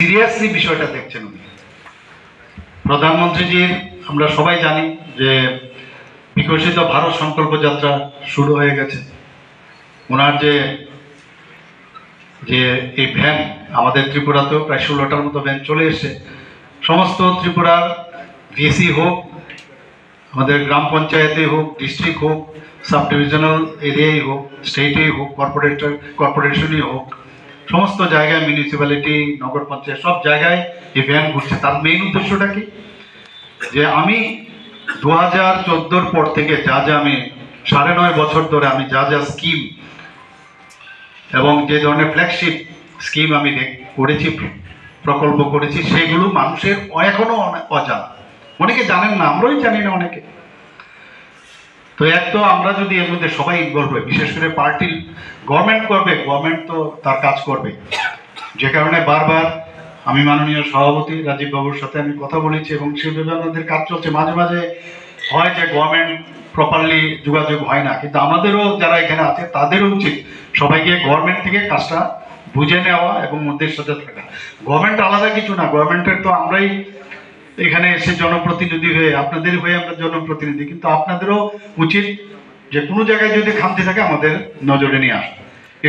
Seriously বিষয়টা দেখছেন উনি। প্রধানমন্ত্রীজির আমরা সবাই জানি যে বিকশিত ভারত সংকল্প যাত্রা শুরু হয়ে গেছে। ওনার যে যে এই ভ্যান আমাদের ত্রিপুরাতেও প্রায় 16টার মতো ভ্যান চলে এসছে। সমস্ত ত্রিপুরার ভিসি হোক, আমাদের গ্রাম পঞ্চায়েতে হোক, ডিস্ট্রিক্ট হোক, সাব ডিভিশনাল এরিয়াই হোক, স্টেটেই হোক, কর্পোরেশনই হোক, সমস্ত জায়গায় মিউনিসিপ্যালিটি, নগর পঞ্চায়েত সব জায়গায় এই ভ্যান ঘুরছে। তার মেইন উদ্দেশ্যটা কি? যে আমি 2014 পর থেকে যা আমি 9.5 বছর ধরে আমি যা স্কিম এবং যে ধরনের ফ্ল্যাগশিপ স্কিম আমি করেছি, প্রকল্প করেছি, সেগুলো মানুষের এখনো অজানা। অনেকে জানেন না, আমরাই জানি না অনেকে। তো এক তো আমরা যদি এর মধ্যে সবাই ইনভলভ হই, বিশেষ করে পার্টি, গভর্নমেন্ট করবে, গভর্নমেন্ট তো তার কাজ করবে। যে কারণে বারবার আমি মাননীয় সভাপতি রাজীব বাবুর সাথে আমি কথা বলেছি এবং সেভাবে আমাদের কাজ চলছে। মাঝে মাঝে হয় যে গভর্নমেন্ট প্রপারলি যোগাযোগ হয় না, কিন্তু আমাদেরও যারা এখানে আছে তাদেরও উচিত সবাইকে গভর্নমেন্ট থেকে কাজটা বুঝে নেওয়া এবং ওদের সাথে থাকা। গভর্নমেন্ট আলাদা কিছু না, গভর্নমেন্টের তো আমরাই এখানে এসে জনপ্রতিনিধি হয়ে, আপনাদের হয়ে আমরা জনপ্রতিনিধি, কিন্তু আপনাদেরও উচিত যে কোনো জায়গায় যদি খামতি থাকে আমাদের নজরে নিয়ে আসা।